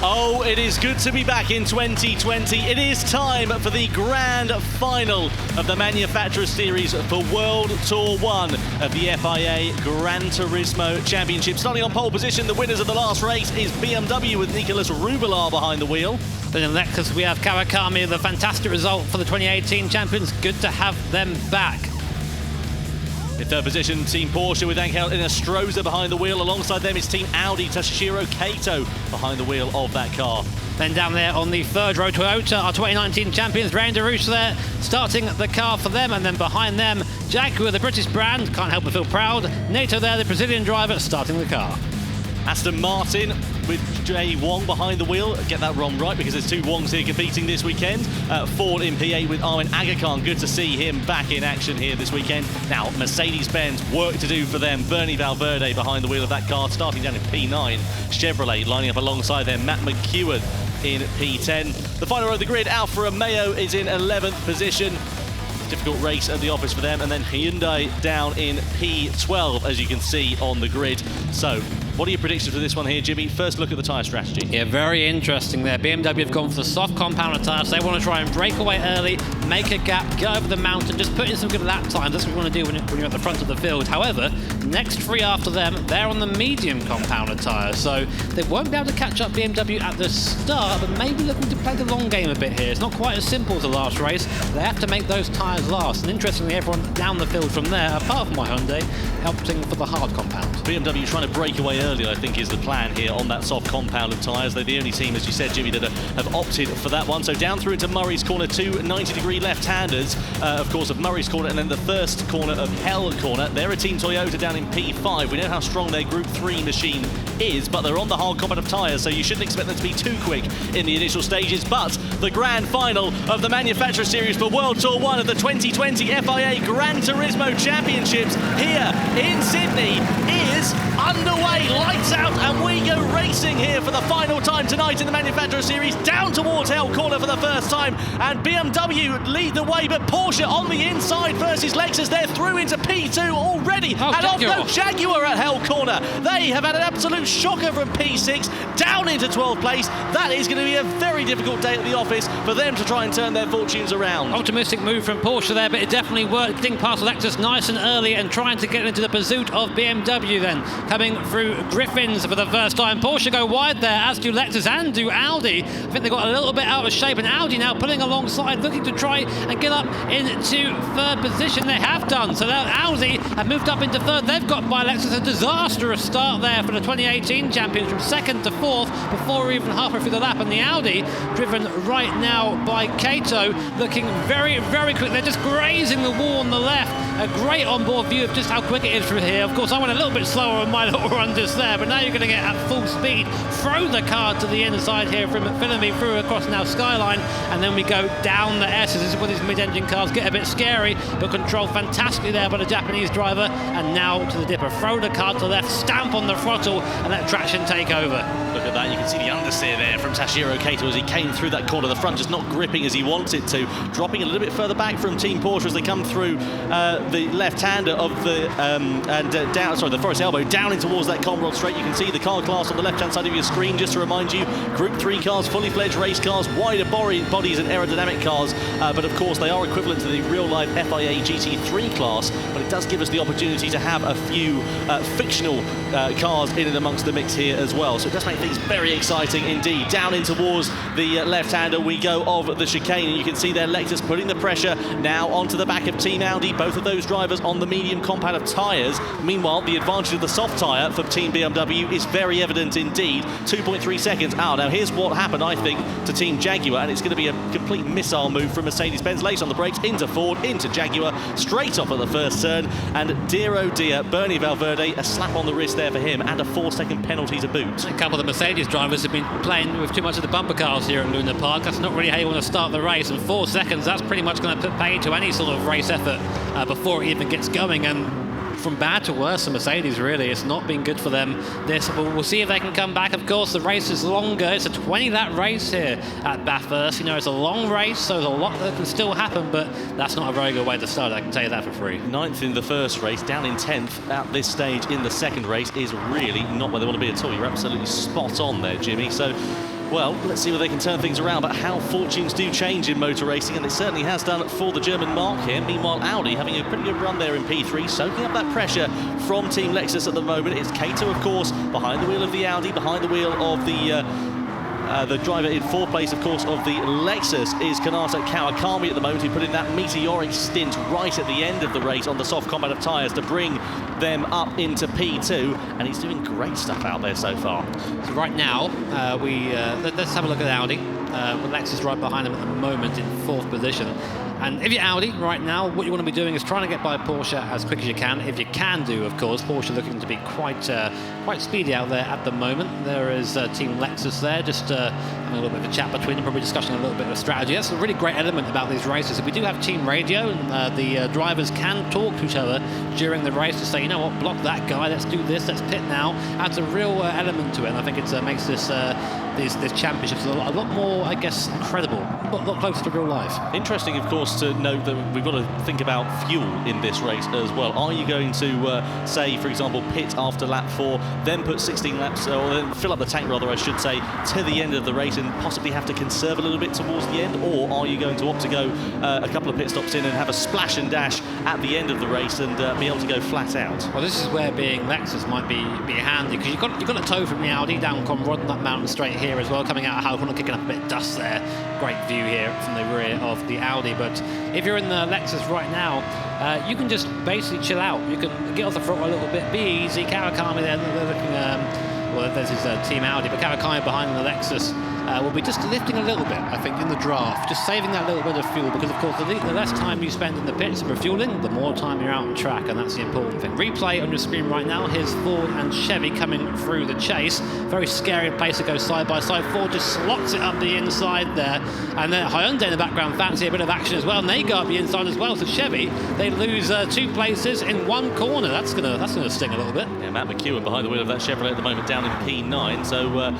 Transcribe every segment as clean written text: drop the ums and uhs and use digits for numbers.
Oh, it is good to be back in 2020. It is time for the grand final of the Manufacturer Series for World Tour 1 of the FIA Gran Turismo Championship. Starting on pole position, the winners of the last race is BMW with Nicolas Rubelar behind the wheel. Then in Lexus we have Kawakami with a fantastic result for the 2018 champions. Good to have them back. In third position, Team Porsche with Angel Inestrosa behind the wheel. Alongside them is Team Audi, Toshihiro Kato behind the wheel of that car. Then down there on the third row, Toyota, our 2019 champions, Rain DeRouche there, starting the car for them. And then behind them, Jaguar, the British brand, can't help but feel proud. Nato there, the Brazilian driver, starting the car. Aston Martin with Jay Wong behind the wheel. Get that wrong right because there's two Wongs here competing this weekend. Ford in P8 with Armin Aga. Good to see him back in action here this weekend. Now, Mercedes-Benz, work to do for them. Bernie Valverde behind the wheel of that car, starting down in P9. Chevrolet lining up alongside them. Matt McEwen in P10. The final row of the grid, Alfa Romeo is in 11th position. Difficult race at the office for them. And then Hyundai down in P12, as you can see on the grid. So, what are your predictions for this one here, Jimmy? First look at the tyre strategy. Yeah, very interesting there. BMW have gone for the soft compound tyres. They want to try and break away early, make a gap, go over the mountain, just put in some good lap times. That's what you want to do when you're at the front of the field. However, next three after them, they're on the medium compounded tyres. So they won't be able to catch up BMW at the start, but maybe looking to play the long game a bit here. It's not quite as simple as the last race. They have to make those tyres last. And interestingly, everyone down the field from there, apart from my Hyundai, opting for the hard compound. BMW trying to break away early, I think, is the plan here on that soft compound of tyres. They're the only team, as you said, Jimmy, that have opted for that one. So down through into Murray's Corner, two 90-degree left-handers, of course, of Murray's Corner, and then the first corner of Hell Corner. They're a Team Toyota down in P5. We know how strong their Group 3 machine is, but they're on the hard compound of tyres, so you shouldn't expect them to be too quick in the initial stages. But the grand final of the Manufacturer Series for World Tour 1 of the 2020 FIA Gran Turismo Championships here in Sydney is underway. Lights out, and we go racing here for the final time tonight in the Manufacturer Series, down towards Hell Corner for the first time, and BMW lead the way, but Porsche on the inside versus Lexus. They're through into P2 already, and off Jaguar at Hell Corner. They have had an absolute shocker from P6 down into 12th place. That is going to be a very difficult day at the office for them to try and turn their fortunes around. Optimistic move from Porsche there, but it definitely worked, getting past Lexus nice and early and trying to get into the pursuit of BMW then. Coming through Griffins for the first time. Porsche go wide there, as do Lexus and do Audi. I think they got a little bit out of shape, and Audi now pulling alongside, looking to try and get up into third position. They have done, so now Audi have moved up into third. They've got by Lexus a disastrous start there for the 2018 champions, from second to fourth before even halfway through the lap, and the Audi, driven right now by Kato, looking very, very quick. They're just grazing the wall on the left. A great onboard view of just how quick it is through here. Of course, I went a little bit slower on my little run just there, but now you're going to get at full speed. Throw the car to the inside here from McPhillamy through across now Skyline, and then we go down the S's. This is where these mid-engine cars get a bit scary, but controlled fantastically there by the Japanese driver. And now to the dipper. Throw the car to the left, stamp on the throttle, and let traction take over. Look at that, you can see the understeer there from Toshihiro Kato as he came through that corner. The front just not gripping as he wants it to, dropping a little bit further back from Team Porsche as they come through the left-hander of the the Forest Elbow down in towards that Conrod straight. You can see the car class on the left-hand side of your screen. Just to remind you, Group 3 cars, fully fledged race cars, wider bodies and aerodynamic cars, but of course they are equivalent to the real-life FIA GT3 class, but it does give us the opportunity to have a few fictional cars in and amongst the mix here as well. So it does make things very exciting indeed. Down in towards the left-hander we go of the chicane, and you can see there Lexus putting the pressure now onto the back of Team Audi. Both of those drivers on the medium compound of tyres. Meanwhile, the advantage of the soft tyre for Team BMW is very evident indeed. 2.3 seconds out. Now here's what happened, I think, to Team Jaguar, and it's going to be a complete missile move from Mercedes-Benz. Late on the brakes, into Ford, into Jaguar, straight off at the first turn, and dear oh dear, Bernie Valverde, a slap on the wrist there for him, and a 4-second penalty to boot. A couple of the Mercedes drivers have been playing with too much of the bumper cars here at Luna Park. That's not really how you want to start the race, and 4 seconds, that's pretty much going to put paid to any sort of race effort before it even gets going. And from bad to worse for Mercedes, really. It's not been good for them, this. But we'll see if they can come back. Of course, the race is longer. It's a 20-lap race here at Bathurst. You know, it's a long race, so there's a lot that can still happen, but that's not a very good way to start, I can tell you that for free. 9th in the first race, down in 10th at this stage in the second race is really not where they want to be at all. You're absolutely spot on there, Jimmy. So Well, let's see whether they can turn things around, but how fortunes do change in motor racing, and it certainly has done for the German marque here. Meanwhile, Audi having a pretty good run there in P3, soaking up that pressure from Team Lexus at the moment. It's Kato, of course, behind the wheel of the Audi, behind the wheel of the driver in fourth place, of course, of the Lexus is Kanata Kawakami at the moment, who put in that meteoric stint right at the end of the race on the soft combat of tyres to bring them up into P2, and he's doing great stuff out there so far. So right now, let's have a look at Audi. With Lexus right behind them at the moment in fourth position. And if you're Audi right now, what you want to be doing is trying to get by Porsche as quick as you can. If you can do, of course. Porsche looking to be quite speedy out there at the moment. There is Team Lexus there, just having a little bit of a chat between them, probably discussing a little bit of strategy. That's a really great element about these races. We do have team radio, and the drivers can talk to each other during the race to say, you know what, block that guy, let's do this, let's pit now. Adds a real element to it, and I think it makes this championships a lot more, I guess, credible, a lot closer to real life. Interesting, of course, to note that we've got to think about fuel in this race as well. Are you going to, say, for example, pit after lap 4, then put 16 laps, or then fill up the tank, rather, I should say, to the end of the race and possibly have to conserve a little bit towards the end? Or are you going to opt to go a couple of pit stops in and have a splash and dash at the end of the race and be able to go flat out? Well, this is where being Lexus might be handy, because you've got a tow from the Audi down Conrod and that mountain straight here as well, coming out of Halcon, kicking up a bit of dust there. Great view here from the rear of the Audi. But if you're in the Lexus right now, you can just basically chill out. You can get off the throttle a little bit, be easy. Kawakami there, they're looking, well, there's his Team Audi, but Kawakami behind the Lexus will be just lifting a little bit, I think, in the draft, just saving that little bit of fuel, because of course the less time you spend in the pits refueling, the more time you're out on track, and that's the important thing. Replay on your screen right now, here's Ford and Chevy coming through the chase. Very scary place to go side by side. Ford just slots it up the inside there, and then Hyundai in the background fancy a bit of action as well, and they go up the inside as well. So Chevy, they lose 2 places in 1 corner. That's gonna sting a little bit. Yeah, Matt McEwen behind the wheel of that Chevrolet at the moment, down in P9, so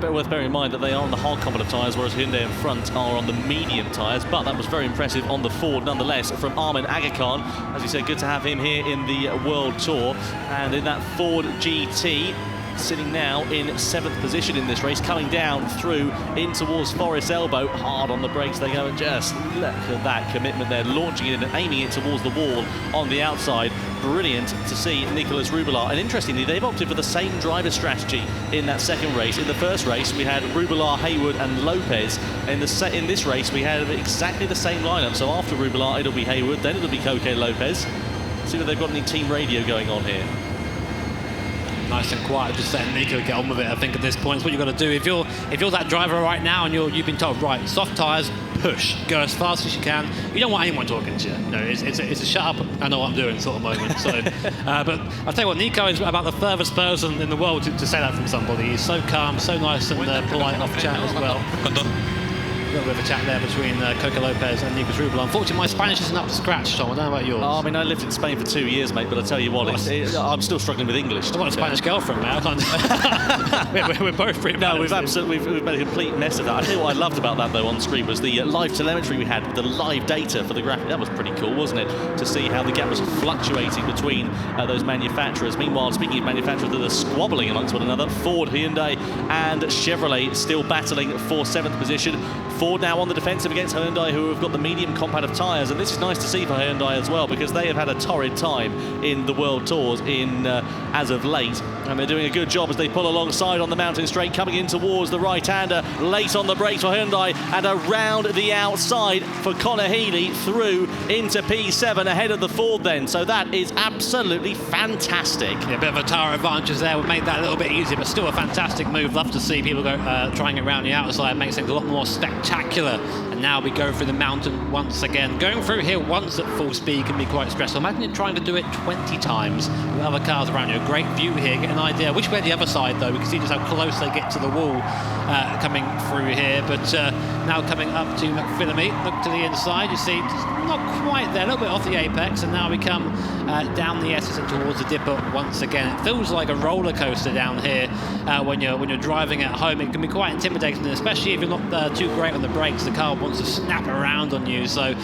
worth bearing in mind that they are on the hard combat of tyres, whereas Hyundai in front are on the medium tyres. But that was very impressive on the Ford nonetheless from Armin Aga-Khan. As we said, good to have him here in the World Tour. And in that Ford GT, sitting now in 7th position in this race, coming down through in towards Forest Elbow, hard on the brakes they go, and just look at that commitment there, launching it and aiming it towards the wall on the outside. Brilliant to see Nicolas Rubelar, and interestingly they've opted for the same driver strategy in that second race. In the first race we had Rubelar, Hayward and Lopez. In this race we had exactly the same lineup, so after Rubelar it'll be Hayward, then it'll be Coque Lopez. See if they've got any team radio going on here. Nice and quiet, just letting Nico get on with it. I think at this point, it's what you've got to do. If you're that driver right now and you've been told, right, soft tyres, push, go as fast as you can. You don't want anyone talking to you. No, it's a shut up, I know what I'm doing sort of moment. So, but I'll tell you what, Nico is about the furthest person in the world to say that from somebody. He's so calm, so nice and polite off chat as well. A little bit of a chat there between Coque Lopez and Nicolas Rubelar. Unfortunately, my Spanish isn't up to scratch, Tom. I don't know about yours. I mean, I lived in Spain for 2 years, mate, but I tell you what, I'm still struggling with English. I've got a Spanish girlfriend, mate. I can't. we're both pretty bad. No, we've made a complete mess of that. I tell you what I loved about that, though, on screen was the live telemetry we had, the live data for the graphic. That was pretty cool, wasn't it? To see how the gap was fluctuating between those manufacturers. Meanwhile, speaking of manufacturers that are squabbling amongst one another, Ford, Hyundai and Chevrolet still battling for 7th position. Ford now on the defensive against Hyundai, who have got the medium compound of tyres, and this is nice to see for Hyundai as well, because they have had a torrid time in the World Tours as of late, and they're doing a good job as they pull alongside on the mountain straight, coming in towards the right-hander, late on the brakes for Hyundai, and around the outside for Conor Healy through into P7 ahead of the Ford then, so that is absolutely fantastic. Yeah, a bit of a tyre advantage there would make that a little bit easier, but still a fantastic move. Love to see people go trying it around the outside, makes things a lot more spectacular. And now we go through the mountain once again. Going through here once at full speed can be quite stressful. Imagine it trying to do it 20 times with other cars around you. A great view here, get an idea which way the other side though. We can see just how close they get to the wall coming through here. But now coming up to McPhillamy, look to the inside, you see not quite there, a little bit off the apex, and now we come down the S's and towards the dipper once again. It feels like a roller coaster down here when you're driving at home. It can be quite intimidating, especially if you're not too great on the brakes. The car wants to snap around on you. So,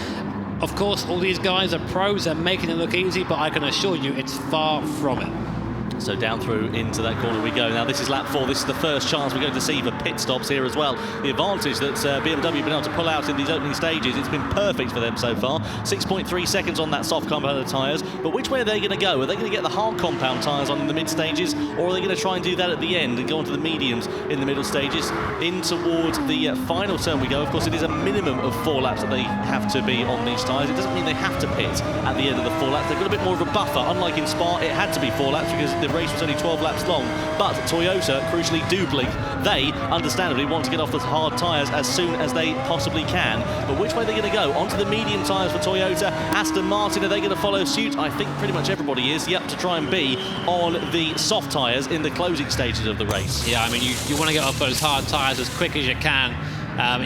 of course, all these guys are pros. They're making it look easy, but I can assure you it's far from it. So down through into that corner we go. Now this is lap 4. This is the first chance we're going to see for pit stops here as well. The advantage that BMW have been able to pull out in these opening stages, it's been perfect for them so far. 6.3 seconds on that soft compound tyres. But which way are they going to go? Are they going to get the hard compound tyres on in the mid stages, or are they going to try and do that at the end and go onto the mediums in the middle stages? In towards the final turn we go. Of course, it is a minimum of 4 laps that they have to be on these tyres. It doesn't mean they have to pit at the end of the 4 laps. They've got a bit more of a buffer. Unlike in Spa, it had to be 4 laps because the race was only 12 laps long. But Toyota, crucially, do blink. They, understandably, want to get off the hard tyres as soon as they possibly can. But which way are they going to go? Onto the medium tyres for Toyota. Aston Martin, are they going to follow suit? I think pretty much everybody is. Yep, to try and be on the soft tyres in the closing stages of the race. Yeah, I mean, you want to get off those hard tyres as quick as you can.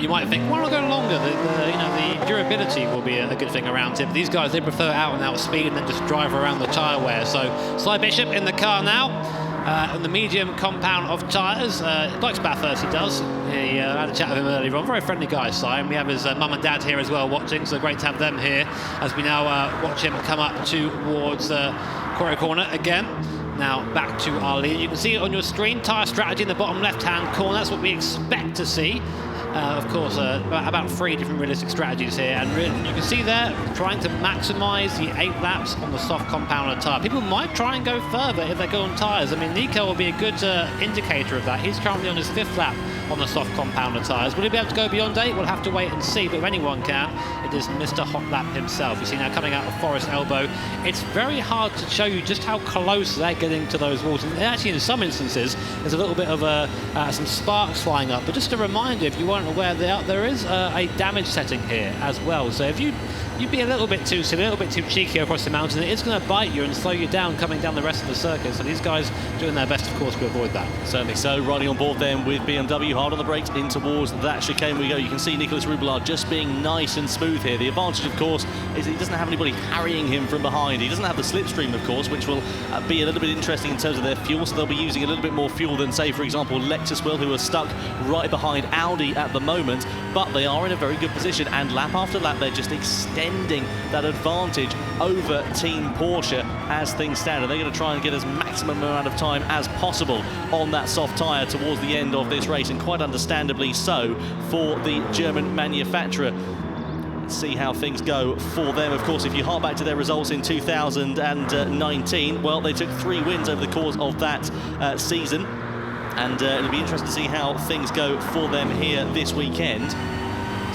You might think, why not go longer? The durability will be a good thing around him. These guys, they prefer out and out speed and then just drive around the tyre wear. So Sly Bishop in the car now, on the medium compound of tyres. Likes Bathurst, he does. He had a chat with him earlier on. Very friendly guy, Sly. And we have his mum and dad here as well watching, so great to have them here as we now watch him come up towards quarry corner again. Now back to our lead. You can see it on your screen, tyre strategy in the bottom left-hand corner. That's what we expect to see. Of course, about 3 different realistic strategies here, and really, you can see there trying to maximise the 8 laps on the soft compounder tyre. People might try and go further if they go on tyres. I mean, Nico will be a good indicator of that. He's currently on his 5th lap on the soft compounder tyres. Will he be able to go beyond 8? We'll have to wait and see, but if anyone can, it is Mr. Hot Lap himself. You see now coming out of Forest Elbow. It's very hard to show you just how close they're getting to those walls, and actually in some instances there's a little bit of some sparks flying up. But just a reminder, if you weren't aware, there is a damage setting here as well. So if you'd be a little bit too silly, a little bit too cheeky across the mountain, it is going to bite you and slow you down coming down the rest of the circuit. So these guys doing their best, of course, to avoid that. Certainly so. Riding on board then with BMW, hard on the brakes in towards that chicane we go. You can see Nicolas Roubillard just being nice and smooth here. The advantage, of course, is he doesn't have anybody harrying him from behind. He doesn't have the slipstream, of course, which will be a little bit interesting in terms of their fuel. So they'll be using a little bit more fuel than, say, for example, Lexus will, who are stuck right behind Audi at the moment. But they are in a very good position, and lap after lap they're just extending that advantage over Team Porsche as things stand, and they're going to try and get as maximum amount of time as possible on that soft tyre towards the end of this race, and quite understandably so for the German manufacturer. Let's see how things go for them. Of course, if you hark back to their results in 2019, well, they took 3 wins over the course of that season. And it'll be interesting to see how things go for them here this weekend.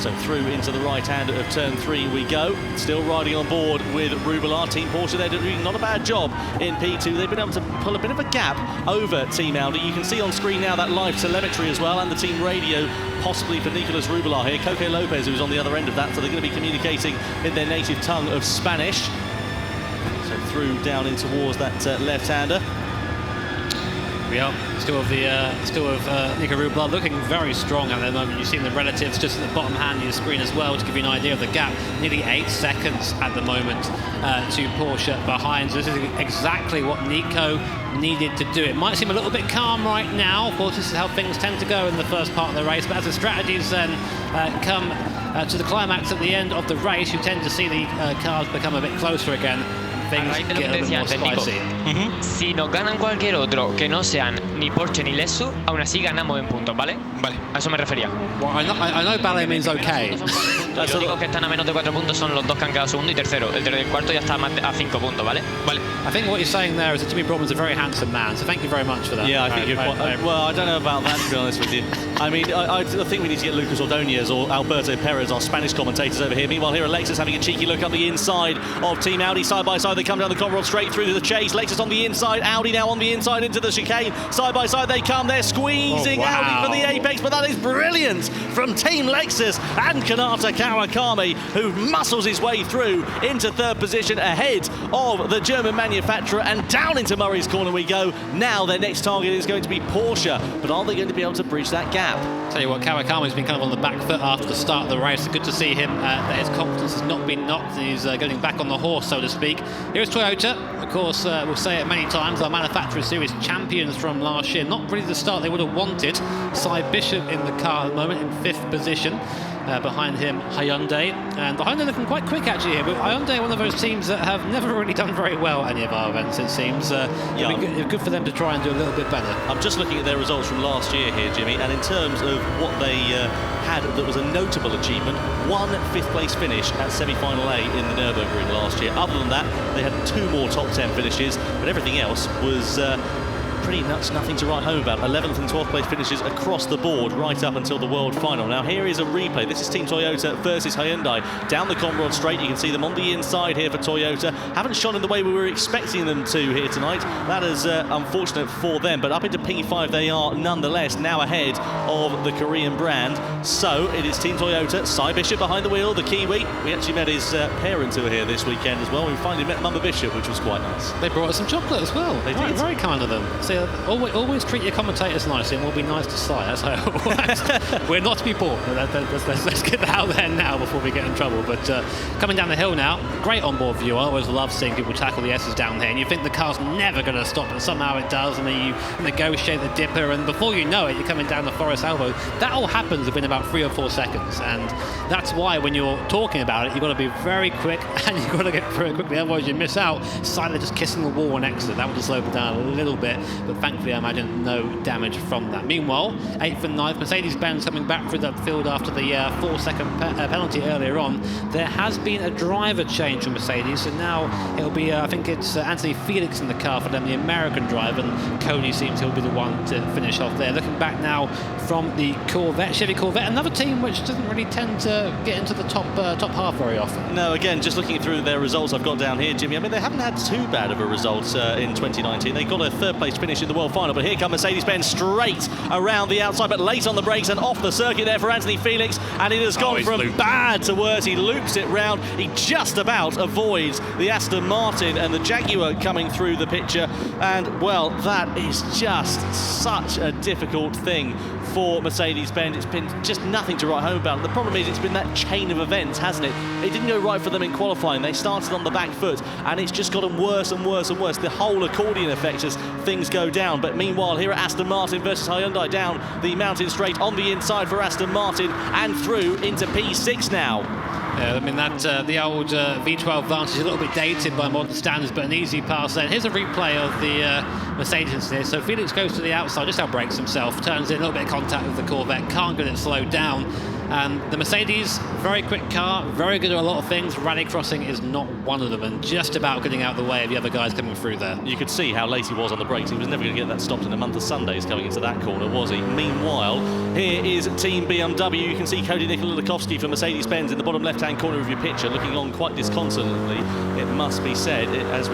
So through into the right hand of turn 3 we go. Still riding on board with Roubillard. Team Porsche, they're doing not a bad job in P2. They've been able to pull a bit of a gap over Team Audi. You can see on screen now that live telemetry as well, and the team radio, possibly for Nicolas Roubillard here. Coque Lopez, who's on the other end of that, so they're going to be communicating in their native tongue of Spanish. So through down in towards that left-hander. We are still of Nico Roubillard, looking very strong at the moment. You've seen the relatives just at the bottom hand of your screen as well, to give you an idea of the gap. Nearly 8 seconds at the moment to Porsche behind. So this is exactly what Nico needed to do. It might seem a little bit calm right now. Of course, this is how things tend to go in the first part of the race. But as the strategies then come to the climax at the end of the race, you tend to see the cars become a bit closer again. Things get a little more spicy. Si nos ganan cualquier otro que no sean ni Porsche ni Lexus, aún así ganamos en puntos, ¿vale? Vale. A eso me refería. Well, I know ballet means okay. Los únicos que están a menos de 4 puntos son los 2 que han quedado segundo y tercero. El cuarto ya está a 5 puntos, ¿vale? Vale. I think what you're saying there is that Jimmy Broadman's a very handsome man, so thank you very much for that. Yeah, I think you're quite... well, I don't know about that, to be honest with you. I mean, I think we need to get Lucas Ordóñez or Alberto Perez, our Spanish commentators, over here. Meanwhile, here are Lexus having a cheeky look up the inside of Team Audi. Side by side, they come down the Conrod straight through to the chase. Lexus on the inside, Audi now on the inside into the chicane. Side by side they come, they're squeezing Audi for the apex, but that is brilliant from Team Lexus and Kanata Kawakami, who muscles his way through into 3rd position ahead of the German manufacturer, and down into Murray's corner we go. Now their next target is going to be Porsche, but are they going to be able to bridge that gap? Tell you what, Kawakami's been kind of on the back foot after the start of the race. Good to see him, that his confidence has not been knocked, and he's getting back on the horse, so to speak. Here's Toyota. Of course, we'll say it many times, our Manufacturer Series champions from last year. Not really the start they would have wanted. Cy Bishop in the car at the moment in 5th position. Behind him, Hyundai. And the Hyundai looking quite quick actually here. But Hyundai are one of those teams that have never really done very well at any of our events, it seems. It'd be good for them to try and do a little bit better. I'm just looking at their results from last year here, Jimmy, and in terms of what they had that was a notable achievement, one 5th place finish at semi-final A in the Nürburgring last year. Other than that, they had 2 more top 10 finishes, but everything else was pretty much nothing to write home about. 11th and 12th place finishes across the board right up until the world final. Now here is a replay. This is Team Toyota versus Hyundai. Down the Conrod Straight, you can see them on the inside here for Toyota. Haven't shone in the way we were expecting them to here tonight. That is unfortunate for them, but up into P5 they are nonetheless now ahead of the Korean brand. So it is Team Toyota. Cy Bishop behind the wheel, the Kiwi. We actually met his parents who were here this weekend as well. We finally met Mama Bishop, which was quite nice. They brought us some chocolate as well. They did. Very kind of them. So always treat your commentators nicely, and we'll be nice to Cy. That's how we're not to be bought. Let's get that out there now before we get in trouble. But coming down the hill now, great onboard view. I always love seeing people tackle the S's down here, and you think the car's never going to stop, and somehow it does, and then you negotiate the dipper, and before you know it, you're coming down the Forest Elbow. That all happens within about 3 or 4 seconds, and that's why when you're talking about it, you've got to be very quick, and you've got to get through it quickly, otherwise you miss out. Silently just kissing the wall on exit. That would have slowed it down a little bit, but thankfully I imagine no damage from that. Meanwhile, 8th and 9th, Mercedes-Benz coming back through that field after the 4-second penalty earlier on. There has been a driver change for Mercedes, so now it'll be, I think it's Anthony Felix in the car for them, the American driver, and Cody seems he'll be the one to finish off there. Looking back now from the Corvette, Chevy Corvette, another team which doesn't really tend to get into the top half very often. No, again, just looking through their results I've got down here, Jimmy, I mean, they haven't had too bad of a result in 2019. They got a 3rd place finish in the World Final, but here comes Mercedes-Benz straight around the outside, but late on the brakes and off the circuit there for Anthony Felix, and it has gone from bad to worse. He loops it round. He just about avoids the Aston Martin and the Jaguar coming through the picture, and well, that is just such a difficult thing for Mercedes-Benz. It's been just nothing to write home about. The problem is it's been that chain of events, hasn't it? It didn't go right for them in qualifying. They started on the back foot, and it's just gotten worse and worse and worse. The whole accordion effect as things go down. But meanwhile, here at Aston Martin versus Hyundai, down the mountain straight on the inside for Aston Martin and through into P6 now. Yeah, I mean, that the old V12 Vantage is a little bit dated by modern standards, but an easy pass there. Here's a replay of the Mercedes here. So Felix goes to the outside, just outbrakes himself, turns in a little bit of contact with the Corvette, can't get it slowed down. And the Mercedes, very quick car, very good at a lot of things. Rally crossing is not one of them, and just about getting out of the way of the other guys coming through there. You could see how late he was on the brakes. He was never going to get that stopped in a month of Sundays coming into that corner, was he? Meanwhile, here is Team BMW. You can see Cody Nikolakowski for Mercedes-Benz in the bottom left-hand corner of your picture, looking on quite disconsolately, it must be said. As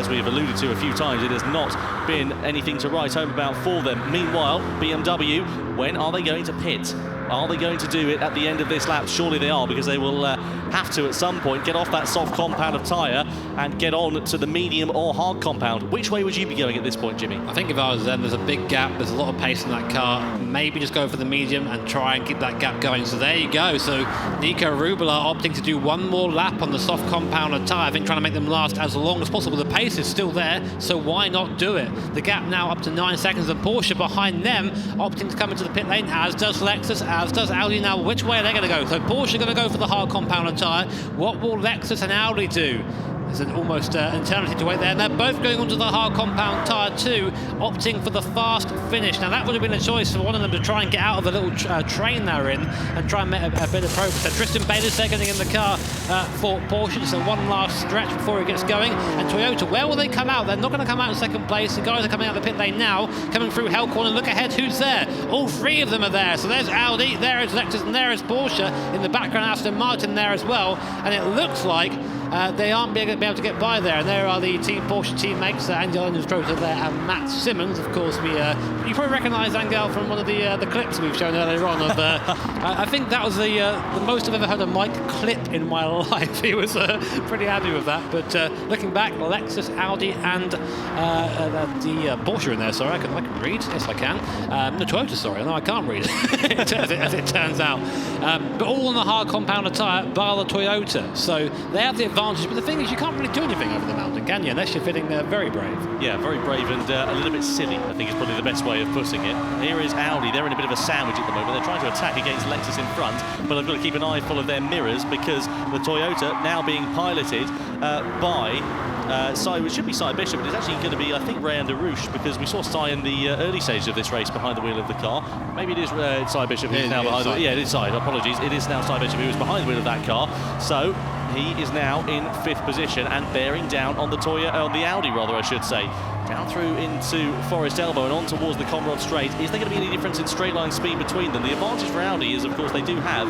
we have alluded to a few times, it has not been anything to write home about for them. Meanwhile, BMW, when are they going to pit? Are they going to do it at the end of this lap? Surely they are, because they will have to at some point get off that soft compound of tyre and get on to the medium or hard compound. Which way would you be going at this point, Jimmy? I think if I was them, there's a big gap, there's a lot of pace in that car. Maybe just go for the medium and try and keep that gap going. So there you go. So Nico Rubala opting to do one more lap on the soft compound of tyre. I think trying to make them last as long as possible. The pace is still there, so why not do it? The gap now up to 9 seconds, and Porsche behind them opting to come into the pit lane, as does Lexus, as does Audi. Now, which way are they going to go? So Porsche are going to go for the hard compound of tyre. What will Lexus and Audi do? There's an almost eternity to wait there. And they're both going onto the hard compound tyre too, opting for the fast finish. Now, that would have been a choice for one of them to try and get out of the little train they're in and try and make a bit of progress. So Tristan Baylor's there getting in the car for Porsche. Just a one last stretch before he gets going. And Toyota, where will they come out? They're not going to come out in second place. The guys are coming out of the pit lane now, coming through Hellcorn, and look ahead, who's there? All three of them are there. So there's Audi, there is Lexus, and there is Porsche. In the background, Aston Martin there as well. And it looks like they aren't be able to get by there, and there are the Team Porsche teammates, Angel Stroter there and Matt Simmons. Of course, you probably recognise Angel from one of the clips we've shown earlier on. Of I think that was the most I've ever heard a Mike clip in my life. He was pretty happy with that. But looking back, Lexus, Audi, and the Porsche in there. Sorry, I can read. Yes, I can. The Toyota, sorry, no, I can't read. As it turns out. But all on the hard compound of tyre, bar the Toyota. So they have the advantage advantage, but the thing is, you can't really do anything over the mountain, can you? Unless you're feeling very brave. Yeah, very brave and a little bit silly, I think is probably the best way of putting it. Here is Audi. They're in a bit of a sandwich at the moment. They're trying to attack against Lexus in front, but I've got to keep an eye full of their mirrors because the Toyota now being piloted by it should be Cy Bishop, but it's actually going to be, I think, Rayan Roush, because we saw Cy in the early stages of this race behind the wheel of the car. Maybe it is Cy Bishop who's now behind the... Yeah, it is Cy, apologies. It is now Cy Bishop who is behind the wheel of that car. So he is now in 5th position and bearing down on the Audi, I should say. Down through into Forest Elbow and on towards the Conrod Straight. Is there going to be any difference in straight line speed between them? The advantage for Audi is, of course, they do have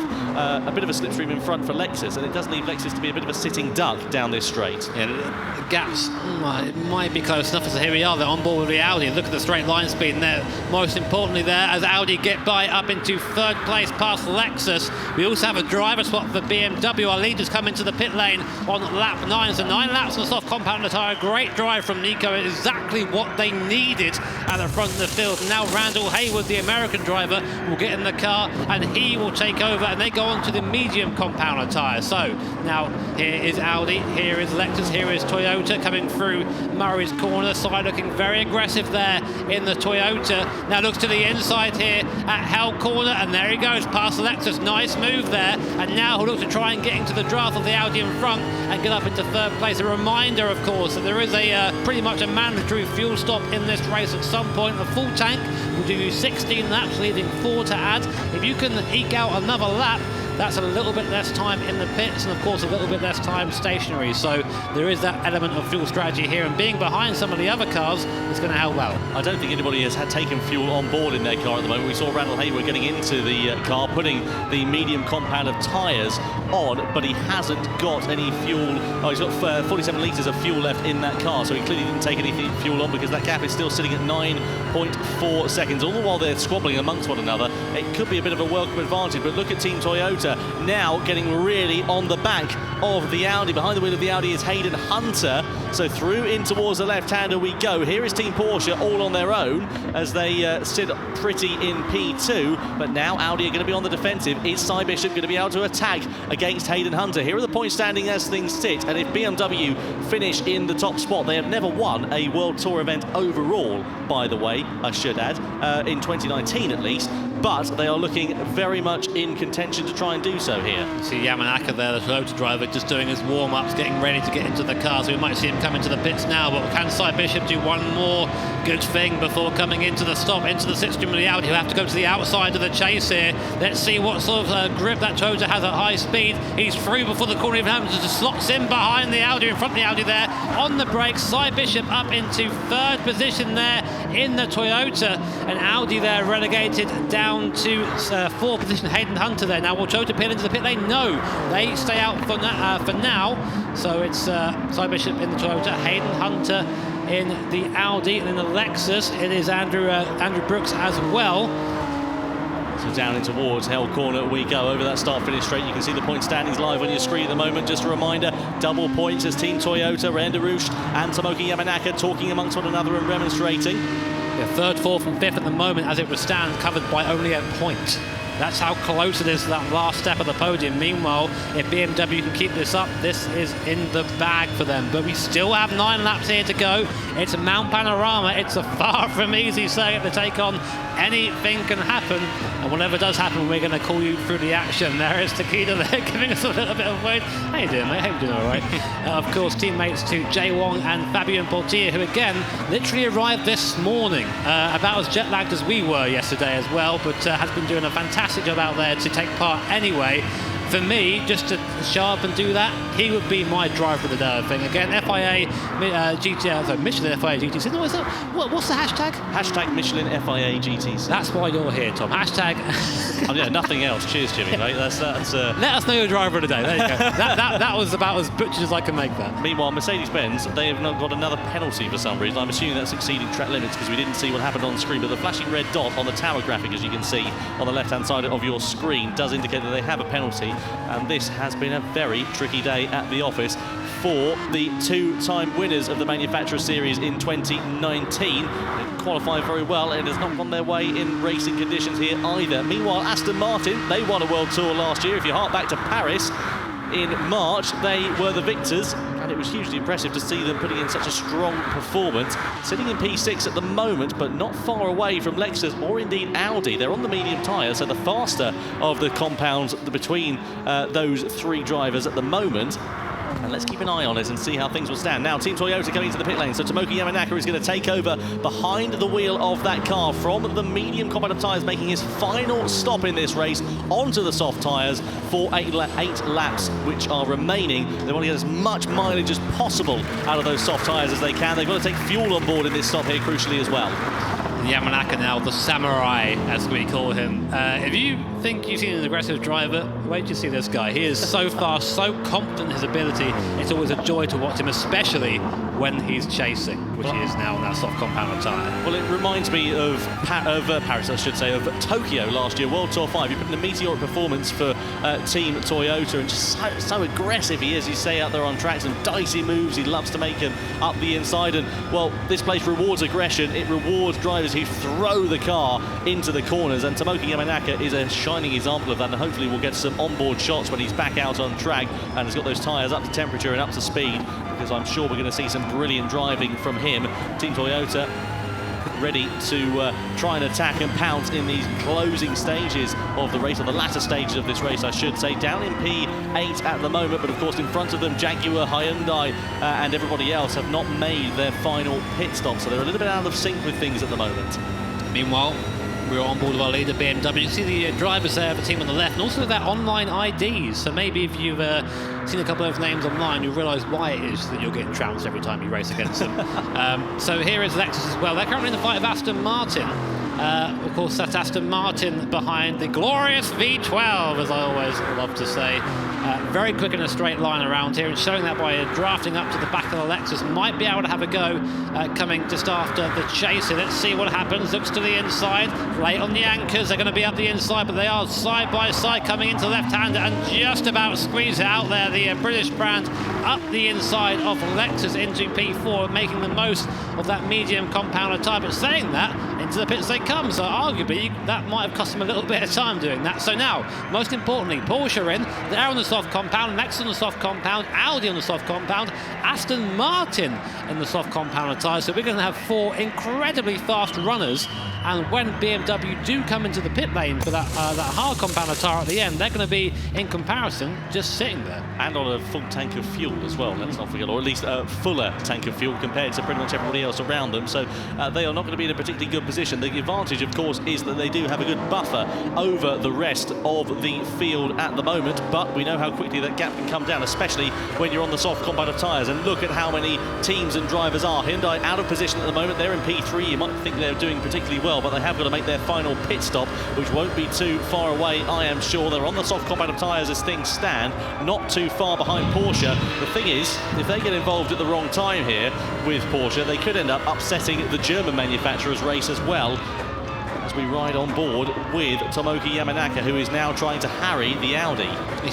a bit of a slipstream in front for Lexus, and it does leave Lexus to be a bit of a sitting duck down this straight. Yeah, the gaps it might be close enough. So here we are, they're on board with the Audi. Look at the straight line speed, and they're most importantly there as Audi get by up into 3rd place past Lexus. We also have a driver swap for BMW. Our leaders come into the pit lane on lap 9, so 9 laps on the soft compound tyre. Great drive from Nico, exactly what they needed at the front of the field. Now Randall Hayward, the American driver, will get in the car and he will take over, and they go on to the medium compounder tyre. So now here is Audi, here is Lexus, here is Toyota coming through Murray's corner side, looking very aggressive there in the Toyota. Now looks to the inside here at Hell Corner, and there he goes past Lexus. Nice move there, and now he'll look to try and get into the draft of the Audi in front and get up into 3rd place. A reminder, of course, that there is a pretty much a mandatory fuel stop in this race at some point. A full tank will do you 16 laps, leaving 4 to add. If you can eke out another lap, that's a little bit less time in the pits and, of course, a little bit less time stationary. So there is that element of fuel strategy here, and being behind some of the other cars is going to help well. I don't think anybody has taken fuel on board in their car at the moment. We saw Randall Hayward getting into the car, putting the medium compound of tyres on, but he hasn't got any fuel. Oh, he's got 47 litres of fuel left in that car, so he clearly didn't take any fuel on because that gap is still sitting at 9.4 seconds. All the while they're squabbling amongst one another, it could be a bit of a welcome advantage, but look at Team Toyota now getting really on the back of the Audi. Behind the wheel of the Audi is Hayden Hunter, so through in towards the left-hander we go. Here is Team Porsche all on their own as they sit pretty in P2, but now Audi are going to be on the defensive. Is Cy Bishop going to be able to attack against Hayden Hunter? Here are the points standing as things sit, and if BMW finish in the top spot, they have never won a World Tour event overall, by the way, I should add, in 2019 at least, but they are looking very much in contention to try and do so here. You see Yamanaka there, the Toyota driver, just doing his warm-ups, getting ready to get into the car, so we might see him come into the pits now, but can Cy Bishop do one more good thing before coming into the stop, into the slipstream of the Audi? He'll have to go to the outside of the chase here. Let's see what sort of grip that Toyota has at high speed. He's through before the corner even happens, just slots in behind the Audi, in front of the Audi there, on the brakes. Cy Bishop up into 3rd position there in the Toyota, and Audi there relegated down to 4th position. Hayden Hunter there. Now will Toyota peel into the pit lane? No, they stay out for now. So it's Cy Bishop in the Toyota, Hayden Hunter in the Audi, and in the Lexus it is Andrew Brooks as well. So down in towards Hell Corner we go over that start-finish straight. You can see the point standings live on your screen at the moment. Just a reminder, double points as Team Toyota, Randa Roush and Tomoki Yamanaka talking amongst one another and remonstrating. Yeah, 3rd, 4th and 5th at the moment as it was stands, covered by only a point. That's how close it is to that last step of the podium. Meanwhile, if BMW can keep this up, this is in the bag for them. But we still have 9 laps here to go. It's a Mount Panorama. It's a far from easy circuit to take on. Anything can happen, and whatever does happen, we're going to call you through the action. There is Takeda there giving us a little bit of weight. How you doing, mate? Hope you're doing all right. Of course, teammates to Jay Wong and Fabien Portier, who again literally arrived this morning, about as jet lagged as we were yesterday as well, but has been doing a fantastic job out there to take part anyway. For me, just to show up and do that, he would be my driver of the day, I think. Again, FIA GT, Michelin FIA GTC. No, what's the hashtag? Hashtag Michelin FIA GTC. That's why you're here, Tom. Hashtag. Oh, yeah, nothing else. Cheers, Jimmy, mate. That's Let us know your driver of the day. There you go. that was about as butchered as I can make that. Meanwhile, Mercedes-Benz, they have not got another penalty for some reason. I'm assuming that's exceeding track limits because we didn't see what happened on screen, but the flashing red dot on the tower graphic, as you can see on the left-hand side of your screen, does indicate that they have a penalty. And this has been a very tricky day at the office for the 2-time winners of the Manufacturer Series in 2019. They qualified very well, and it has not gone their way in racing conditions here either. Meanwhile, Aston Martin, they won a World Tour last year. If you hark back to Paris, in March, they were the victors, and it was hugely impressive to see them putting in such a strong performance. Sitting in P6 at the moment, but not far away from Lexus or indeed Audi. They're on the medium tyre, so the faster of the compounds between those three drivers at the moment. And let's keep an eye on it and see how things will stand. Now, Team Toyota coming into the pit lane. So Tomoki Yamanaka is going to take over behind the wheel of that car from the medium compound tyres, making his final stop in this race onto the soft tyres for 8 laps, which are remaining. They want to get as much mileage as possible out of those soft tyres as they can. They've got to take fuel on board in this stop here, crucially as well. Yamanaka now, the samurai, as we call him. If you think you've seen an aggressive driver, wait till you see this guy. He is so fast, so confident in his ability. It's always a joy to watch him, especially when he's chasing, which he is now on that soft compound tyre. Well, it reminds me of Paris, I should say, of Tokyo last year, World Tour 5. You put in a meteoric performance for Team Toyota, and just so aggressive he is. You say out there on track, some dicey moves. He loves to make them up the inside, and well, this place rewards aggression. It rewards drivers who throw the car into the corners, and Tomoki Yamanaka is a shining example of that, and hopefully we'll get some onboard shots when he's back out on track and has got those tyres up to temperature and up to speed, because I'm sure we're going to see some brilliant driving from him. Team Toyota ready to try and attack and pounce in these closing stages of the race, or the latter stages of this race, I should say. Down in P8 at the moment, but of course in front of them, Jaguar, Hyundai and everybody else have not made their final pit stop, so they're a little bit out of sync with things at the moment. Meanwhile, we're on board with our leader, BMW. You see the drivers there, the team on the left, and also their online IDs. So maybe if you've seen a couple of names online, you'll realise why it is that you're getting trounced every time you race against them. So here is Lexus as well. They're currently in the fight of Aston Martin. Of course, that's Aston Martin behind the glorious V12, as I always love to say. Very quick in a straight line around here, and showing that by drafting up to the back of the Lexus. Might be able to have a go coming just after the chase. Let's see what happens. Looks to the inside, late on the anchors. They're going to be up the inside, but they are side by side coming into left-hander and just about squeeze it out there. The British brand up the inside of Lexus into P4, making the most of that medium compounder tyre. But saying that, into the pits they come, so arguably that might have cost them a little bit of time doing that. So now, most importantly, Porsche are in, they're on the soft compound, Lexus on the soft compound, Audi on the soft compound, Aston Martin in the soft compound tyre. So we're going to have 4 incredibly fast runners, and when BMW do come into the pit lane for that hard compounder tyre at the end, they're going to be, in comparison, just sitting there. And on a full tank of fuel as well, let's not forget, or at least a fuller tank of fuel compared to pretty much everybody else around them. So they are not going to be in a particularly good position. The advantage, of course, is that they do have a good buffer over the rest of the field at the moment, but we know how quickly that gap can come down, especially when you're on the soft compound of tyres. And look at how many teams and drivers are. Hyundai out of position at the moment. They're in P3. You might think they're doing particularly well, but they have got to make their final pit stop, which won't be too far away, I am sure. They're on the soft compound of tyres as things stand, not too far behind Porsche. The thing is, if they get involved at the wrong time here with Porsche, they could end up upsetting the German manufacturer's race as well, as we ride on board with Tomoki Yamanaka, who is now trying to harry the Audi.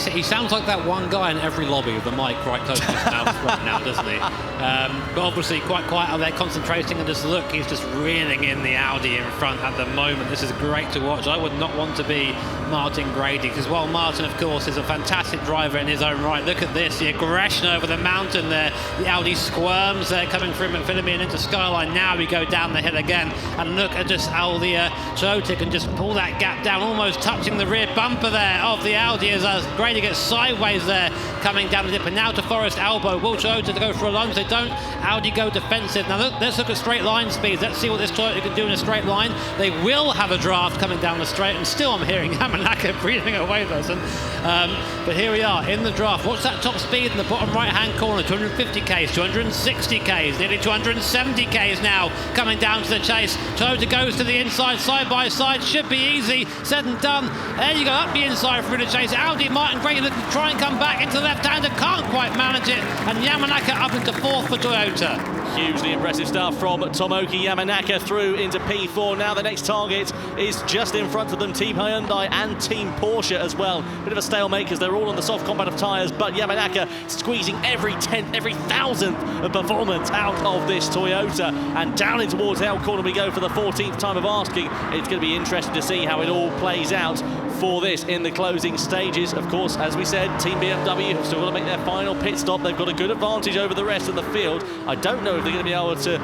He sounds like that one guy in every lobby with the mic right close to his mouth right now, doesn't he? But obviously quite quiet out there, concentrating, and just look, he's just reeling in the Audi in front at the moment. This is great to watch. I would not want to be Martin Grady, because while Martin, of course, is a fantastic driver in his own right, look at this, the aggression over the mountain there. The Audi squirms there, coming through McPhillamy and into Skyline. Now we go down the hill again, and look at just how the Toyota can just pull that gap down, almost touching the rear bumper there of the Audi as Grady gets sideways there, coming down the dip, and now to Forest Elbow. Will Toyota to go for a lunge? They don't. Audi go defensive. Now let's look at straight line speeds. Let's see what this Toyota can do in a straight line. They will have a draft coming down the straight, and still I'm hearing Yamanaka breathing away, listen. But here we are in the draft. What's that top speed in the bottom right-hand corner? 250 Ks, 260 Ks, nearly 270 Ks now, coming down to the chase. Toyota goes to the inside, side by side, should be easy, said and done. There you go, up the inside through the chase. Audi, Martin Grady looking to try and come back into the left-hander, can't quite manage it, and Yamanaka up into 4th for Toyota. Hugely impressive stuff from Tomoki Yamanaka through into P4. Now the next target is just in front of them, Team Hyundai and Team Porsche as well. Bit of a stalemate because they're all on the soft combat of tyres, but Yamanaka squeezing every tenth, every thousandth of performance out of this Toyota. And down in towards L corner we go for the 14th time of asking. It's going to be interesting to see how it all plays out for this in the closing stages. Of course, as we said, Team BMW have still got to make their final pit stop. They've got a good advantage over the rest of the field. I don't know if they're going to be able to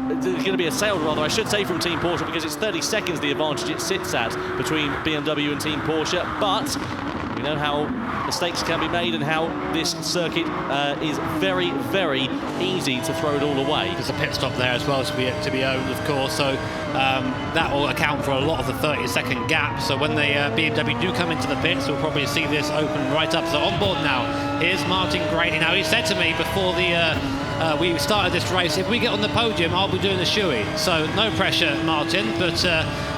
there's going to be a sale, rather, I should say, from Team Porsche, because it's 30 seconds the advantage it sits at between BMW and Team Porsche. But we know how mistakes can be made and how this circuit is very, very easy to throw it all away. There's a pit stop there as well to be owned, of course, so that will account for a lot of the 30-second gap. So when the BMW do come into the pits, we'll probably see this open right up. So on board now, here's Martin Grady. Now, he said to me before we started this race, if we get on the podium, I'll be doing the shoey. So no pressure, Martin, but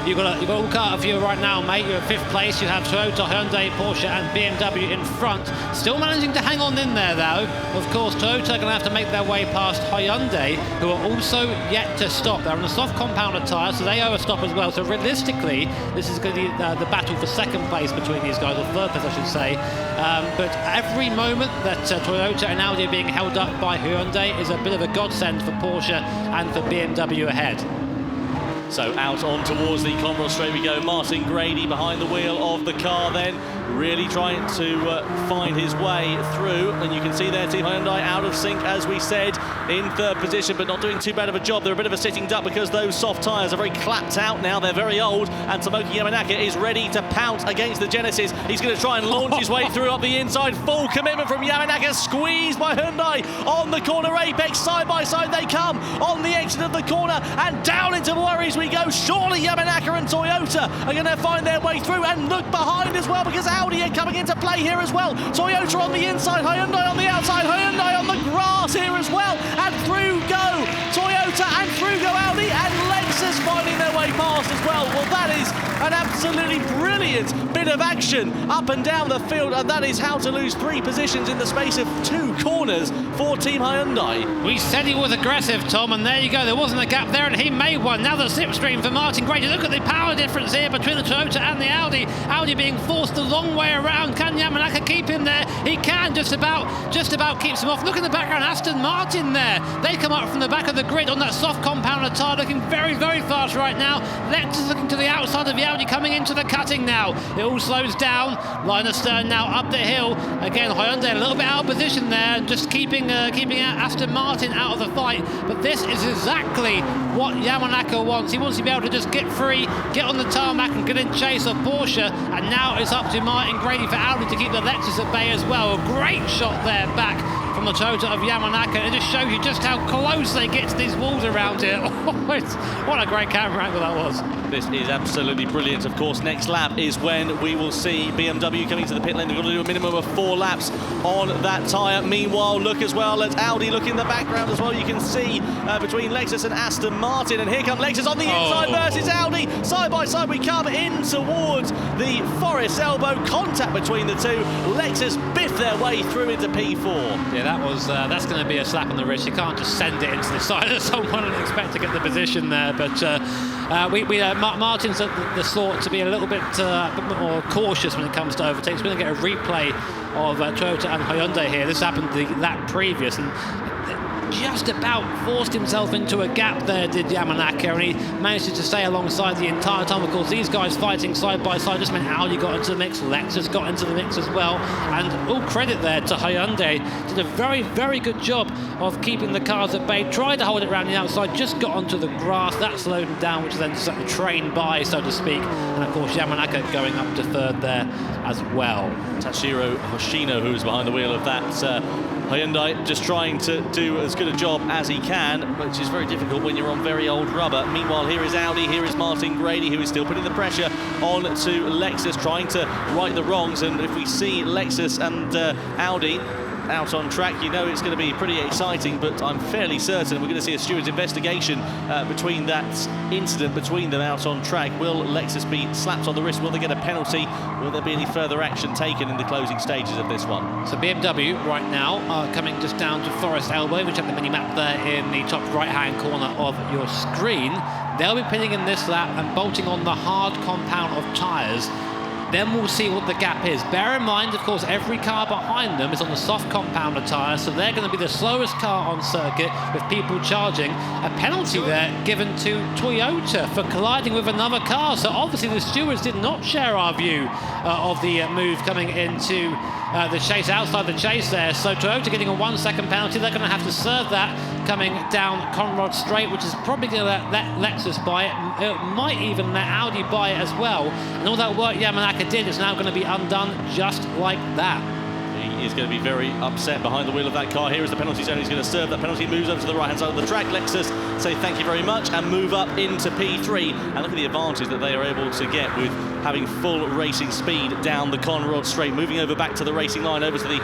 you've got to look out for you right now, mate. You're at 5th place. You have Toyota, Hyundai, Porsche and BMW in front. Still managing to hang on in there, though. Of course, Toyota are going to have to make their way past Hyundai, who are also yet to stop. They're on a soft compounded tyre, so they owe a stop as well. So realistically, this is going to be the battle for 2nd place between these guys, or 3rd place, I should say. But every moment that Toyota and Audi are being held up by Hyundai is a bit of a godsend for Porsche and for BMW ahead. So out on towards the Conroe straight we go. Martin Grady behind the wheel of the car then, really trying to find his way through. And you can see there Team Hyundai out of sync, as we said, in 3rd position, but not doing too bad of a job. They're a bit of a sitting duck because those soft tyres are very clapped out now. They're very old, and Tomoki Yamanaka is ready to pounce against the Genesis. He's going to try and launch his way through up the inside. Full commitment from Yamanaka, squeezed by Hyundai on the corner apex. Side by side they come on the exit of the corner, and down into worries we go. Surely Yamanaka and Toyota are going to find their way through, and look behind as well, because Audi are coming into play here as well. Toyota on the inside, Hyundai on the outside, Hyundai on the grass here as well, and through go Toyota and through go Audi, and Lexus finding their way past as well. Well, that is an absolutely brilliant bit of action up and down the field, and that is how to lose 3 positions in the space of 2 corners for Team Hyundai. We said he was aggressive, Tom, and there you go. There wasn't a gap there, and he made one. Now the slipstream for Martin Grady. Look at the power difference here between the Toyota and the Audi. Audi being forced a long way around. Can Yamanaka keep him there? He can, just about keeps him off. Look in the background, Aston Martin there. They come up from the back of the grid on that soft compounded tyre, looking very, very fast right now. Lexus looking to the outside of the Audi, coming into the cutting now. It all slows down. Line astern now up the hill. Again, Hyundai a little bit out of position there, just keeping Aston Martin out of the fight. But this is exactly what Yamanaka wants. He wants to be able to just get free, get on the tarmac and get in chase of Porsche. And now it's up to Martin Grady for Audi to keep the Lexus at bay as well. A great shot there back from the Toyota of Yamanaka. It just shows you just how close they get to these walls around here. What a great camera angle that was. This is absolutely brilliant. Of course, next lap is when we will see BMW coming to the pit lane. They've got to do a minimum of 4 laps on that tyre. Meanwhile, look as well at Audi. Look in the background as well. You can see between Lexus and Aston Martin. And here come Lexus on the inside versus Audi. Side by side we come in towards the Forest elbow. Contact between the two. Lexus biff their way through into P4. Yeah, that's going to be a slap on the wrist. You can't just send it into the side of someone and expect to get the position there. But Martin's the sort to be a little bit more cautious when it comes to overtakes. We're going to get a replay of Toyota and Hyundai here. This happened the lap previous, and just about forced himself into a gap there, did Yamanaka, and he managed to stay alongside the entire time. Of course, these guys fighting side by side just meant Audi got into the mix, Lexus got into the mix as well, and all credit there to Hyundai. Did a very, very good job of keeping the cars at bay, tried to hold it around the outside, just got onto the grass, that slowed him down, which then set the train by, so to speak, and of course Yamanaka going up to 3rd there as well. Tashiro Hoshino, who's behind the wheel of that Hyundai, just trying to do as good a job as he can, which is very difficult when you're on very old rubber. Meanwhile, here is Audi, here is Martin Grady, who is still putting the pressure on to Lexus, trying to right the wrongs. And if we see Lexus and Audi out on track, you know it's going to be pretty exciting, but I'm fairly certain we're going to see a steward's investigation between that incident between them out on track. Will Lexus be slapped on the wrist? Will they get a penalty? Will there be any further action taken in the closing stages of this one? So BMW right now are coming just down to Forest Elbow, which have the mini-map there in the top right-hand corner of your screen. They'll be pinning in this lap and bolting on the hard compound of tyres. Then we'll see what the gap is. Bear in mind, of course, every car behind them is on the soft compound of tyres, so they're going to be the slowest car on circuit with people charging. A penalty there given to Toyota for colliding with another car. So obviously the stewards did not share our view of the move coming into the chase, outside the chase there. So Toyota getting a 1 second penalty. They're going to have to serve that coming down Conrod Straight, which is probably going to let Lexus buy it. It might even let Audi buy it as well. And all that work Yamanaka did is now going to be undone just like that. He is going to be very upset behind the wheel of that car. Here is the penalty zone. He's going to serve that penalty, moves over to the right-hand side of the track. Lexus say thank you very much and move up into P3. And look at the advantage that they are able to get with having full racing speed down the Conrod Straight, moving over back to the racing line, over to the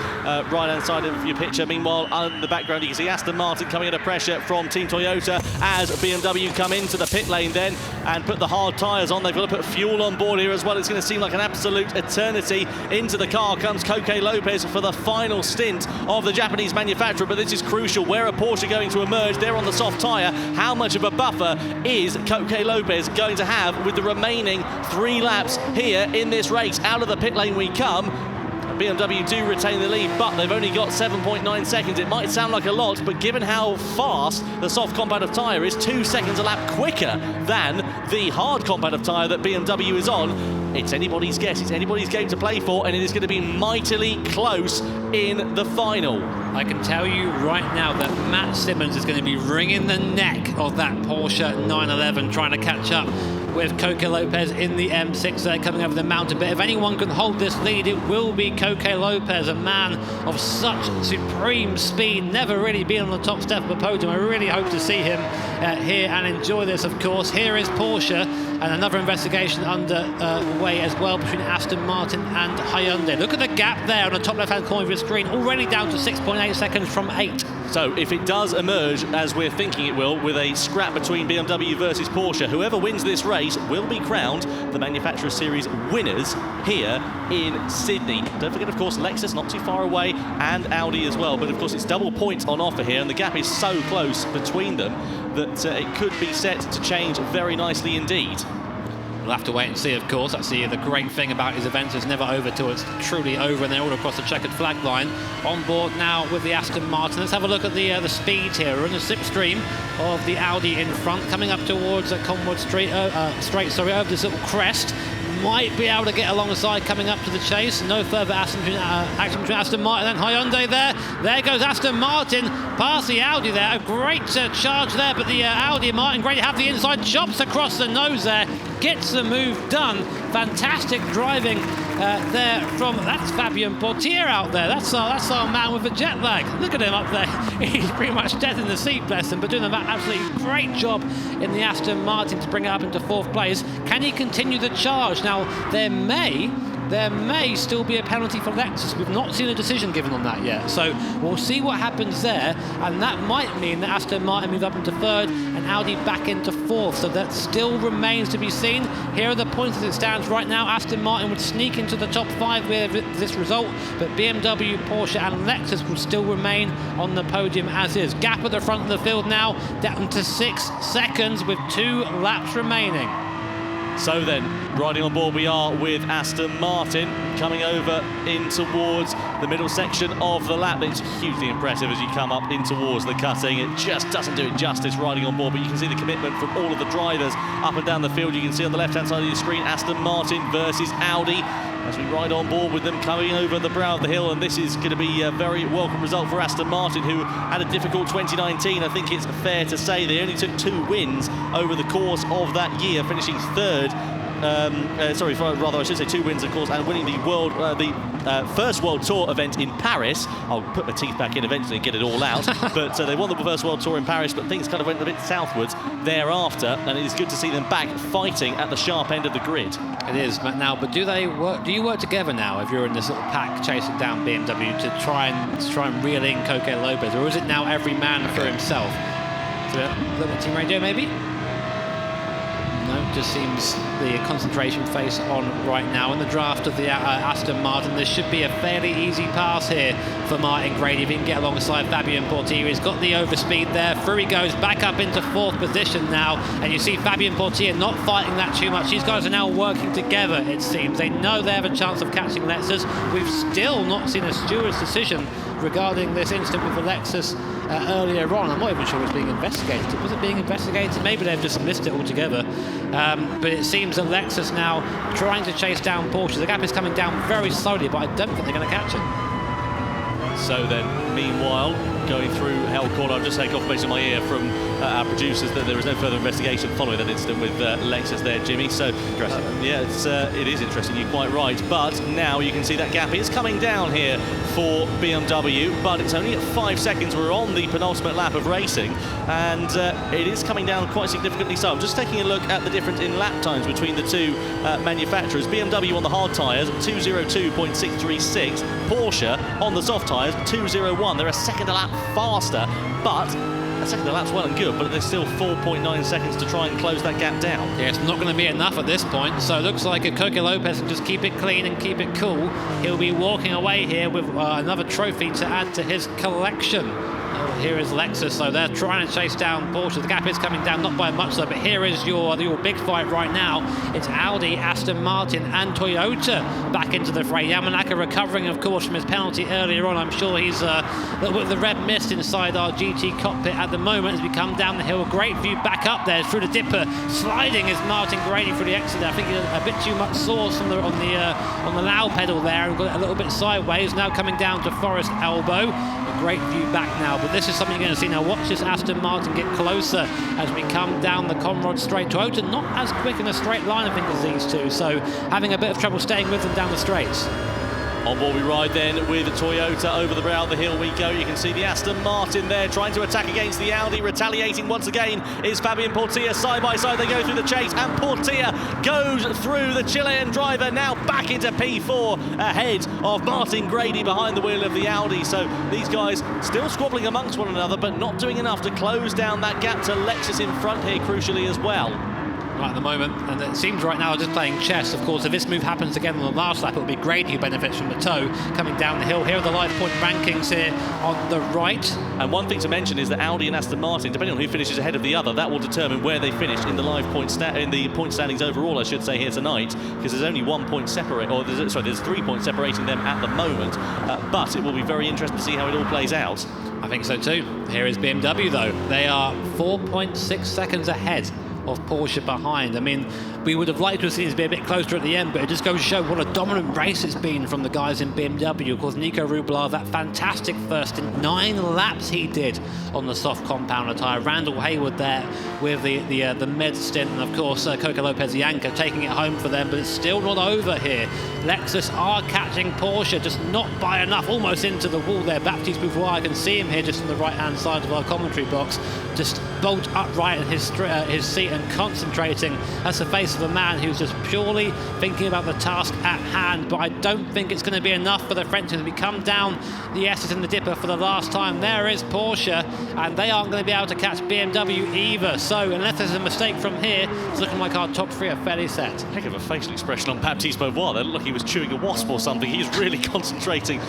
right-hand side of your picture. Meanwhile, in the background, you can see Aston Martin coming under pressure from Team Toyota as BMW come into the pit lane then and put the hard tyres on. They've got to put fuel on board here as well. It's going to seem like an absolute eternity. Into the car comes Koke Lopez for the final stint of the Japanese manufacturer, but this is crucial. Where are Porsche going to emerge? They're on the soft tyre. How much of a buffer is Koke Lopez going to have with the remaining 3 laps here in this race? Out of the pit lane we come. BMW do retain the lead, but they've only got 7.9 seconds. It might sound like a lot, but given how fast the soft compound of tyre is, 2 seconds a lap quicker than the hard compound of tyre that BMW is on, it's anybody's guess. It's anybody's game to play for, and it is going to be mightily close in the final. I can tell you right now that Matt Simmons is going to be wringing the neck of that Porsche 911 trying to catch up with Koke Lopez in the M6 there coming over the mountain. But if anyone can hold this lead, it will be Koke Lopez, a man of such supreme speed, never really been on the top step of a podium. I really hope to see him here and enjoy this, of course. Here is Porsche, and another investigation underway as well between Aston Martin and Hyundai. Look at the gap there on the top left-hand corner of your screen, already down to 6.8 seconds from 8. So if it does emerge, as we're thinking it will, with a scrap between BMW versus Porsche, whoever wins this race will be crowned the Manufacturer Series winners here in Sydney. Don't forget, of course, Lexus not too far away, and Audi as well. But of course, it's double points on offer here, and the gap is so close between them that it could be set to change very nicely indeed. We'll have to wait and see, of course. That's the great thing about his events. It's never over till it's truly over, and they're all across the checkered flag line. On board now with the Aston Martin. Let's have a look at the speed here. We're in the slipstream of the Audi in front, coming up towards Conrod Straight, over this little crest. Might be able to get alongside coming up to the chase. No further action between Aston Martin and Hyundai there. There goes Aston Martin past the Audi there. A great charge there, but the Audi and Martin great to have the inside, chops across the nose there, gets the move done. Fantastic driving there from, that's Fabien Portier out there. That's our man with the jet lag. Look at him up there. He's pretty much dead in the seat, bless him, but doing an absolutely great job in the Aston Martin to bring it up into 4th place. Can he continue the charge? Now, there may still be a penalty for Lexus. We've not seen a decision given on that yet. So we'll see what happens there. And that might mean that Aston Martin move up into 3rd and Audi back into 4th. So that still remains to be seen. Here are the points as it stands right now. Aston Martin would sneak into the top 5 with this result. But BMW, Porsche and Lexus will still remain on the podium as is. Gap at the front of the field now down to 6 seconds with 2 laps remaining. So then, riding on board we are with Aston Martin, coming over in towards the middle section of the lap. It's hugely impressive as you come up in towards the cutting. It just doesn't do it justice riding on board, but you can see the commitment from all of the drivers up and down the field. You can see on the left-hand side of your screen, Aston Martin versus Audi, as we ride on board with them coming over the brow of the hill. And this is going to be a very welcome result for Aston Martin, who had a difficult 2019. I think it's fair to say they only took 2 wins over the course of that year, finishing 3rd rather I should say 2 wins, of course, and winning the first World Tour event in Paris. I'll put my teeth back in eventually and get it all out. But they won the first World Tour in Paris, but things kind of went a bit southwards thereafter, and it is good to see them back fighting at the sharp end of the grid. It is now, but do you work together now if you're in this little pack chasing down BMW to try and reel in Coque Lopez, or is it now every man for himself? Is it a little team radio maybe? No, just seems the concentration face on right now in the draft of the Aston Martin. There should be a fairly easy pass here for Martin Grady if he can get alongside Fabien Portier. He's got the overspeed there. Through he goes, back up into 4th position now, and you see Fabien Portier not fighting that too much. These guys are now working together, it seems. They know they have a chance of catching Lexus. We've still not seen a steward's decision regarding this incident with the Lexus earlier on. I'm not even sure it's being investigated. Was it being investigated? Maybe they've just missed it altogether. But it seems that Lexus now trying to chase down Porsche. The gap is coming down very slowly, but I don't think they're going to catch it. So then, meanwhile, going through Hell Corner, I'll just take off based on my ear from our producers that there is no further investigation following that incident with Lexus there, Jimmy. So, yeah, it is interesting, you're quite right. But now you can see that gap is coming down here for BMW, but it's only at 5 seconds. We're on the penultimate lap of racing, and it is coming down quite significantly. So I'm just taking a look at the difference in lap times between the two manufacturers. BMW on the hard tyres, 2:02.636. Porsche on the soft tyres, 2:01. They're a second a lap faster, but a second a lap's well and good, but there's still 4.9 seconds to try and close that gap down. Yeah, it's not going to be enough at this point, so it looks like if Coque Lopez can just keep it clean and keep it cool, he'll be walking away here with another trophy to add to his collection. Here is Lexus, so they're trying to chase down Porsche. The gap is coming down, not by much though, but here is your big fight right now. It's Audi, Aston Martin and Toyota back into the fray. Yamanaka recovering, of course, from his penalty earlier on. I'm sure he's with the red mist inside our GT cockpit at the moment as we come down the hill. A great view back up there through the dipper. Sliding is Martin Grady through the exit there. I think a bit too much sauce on the loud pedal there and got it a little bit sideways. Now coming down to Forest Elbow. A great view back now, but this is something you're going to see now. Watch this Aston Martin get closer as we come down the Conrad straight. Toyota not as quick in a straight line, I think, as these two, so having a bit of trouble staying with them down the straights. On board we ride then with Toyota. Over the brow of the hill we go. You can see the Aston Martin there trying to attack against the Audi. Retaliating once again is Fabien Portier. Side by side they go through the chase, and Portier goes through the Chilean driver, now back into P4 ahead of Martin Grady behind the wheel of the Audi. So these guys still squabbling amongst one another, but not doing enough to close down that gap to Lexus in front here, crucially as well. Right at the moment, and it seems right now just playing chess. Of course, if this move happens again on the last lap, it'll be Grady who benefits from the tow coming down the hill. Here are the live point rankings here on the right. And one thing to mention is that Audi and Aston Martin, depending on who finishes ahead of the other, that will determine where they finish in the live point point standings overall, I should say, here tonight, because there's only 1 point there's 3 points separating them at the moment. But it will be very interesting to see how it all plays out. I think so too. Here is BMW though. They are 4.6 seconds ahead of Porsche behind. I mean, we would have liked to have seen it be a bit closer at the end, but it just goes to show what a dominant race it's been from the guys in BMW. Of course, Nico Rublar, that fantastic first in 9 laps he did on the soft compounder tyre. Randall Hayward there with the med stint, and of course Coque Lopez, the anchor, taking it home for them, but it's still not over here. Lexus are catching Porsche, just not by enough, almost into the wall there. Baptiste Beauvoir, I can see him here just on the right-hand side of our commentary box, just bolt upright in his seat and concentrating. That's the face of a man who's just purely thinking about the task at hand, but I don't think it's going to be enough for the French. We come down the S's in the dipper for the last time. There is Porsche, and they aren't going to be able to catch BMW either. So unless there's a mistake from here, it's looking like our top 3 are fairly set. Heck of a facial expression on Baptiste Beauvoir. They look like he was chewing a wasp or something. He's really concentrating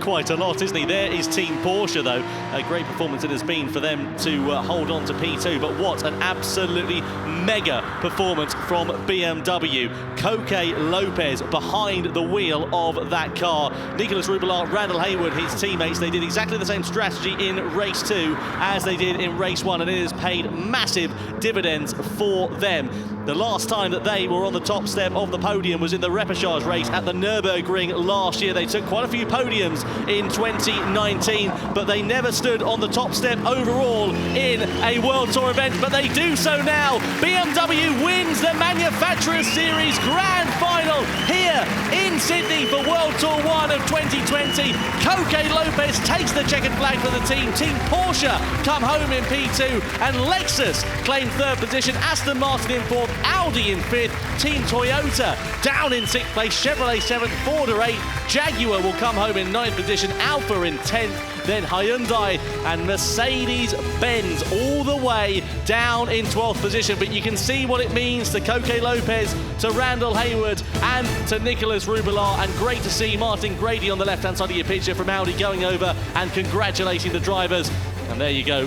quite a lot, isn't he? There is Team Porsche, though. A great performance it has been for them to hold on to P2, but what an absolutely mega performance from BMW. Coque Lopez behind the wheel of that car. Nicolas Rublar, Randall Hayward, his teammates, they did exactly the same strategy in race 2 as they did in race 1, and it has paid massive dividends for them. The last time that they were on the top step of the podium was in the repechage race at the Nürburgring last year. They took quite a few podiums in 2019, but they never stood on the top step overall in a World Tour event, but they do so now. BMW wins the Manufacturers Series Grand Final here in Sydney for World Tour 1 of 2020. Coque Lopez takes the checkered flag for the team. Team Porsche come home in P2, and Lexus claim third position. Aston Martin in fourth, Audi in fifth, Team Toyota down in sixth place, Chevrolet seventh, Ford are eighth, Jaguar will come home in ninth position, Alfa in 10th, then Hyundai and Mercedes-Benz all the way down in 12th position. But you can see what it means to Coque Lopez, to Randall Hayward and to Nicolas Rubilar, and great to see Martin Grady on the left-hand side of your picture from Audi going over and congratulating the drivers. And there you go,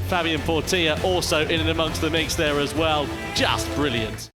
Fabian Portilla also in and amongst the mix there as well. Just brilliant.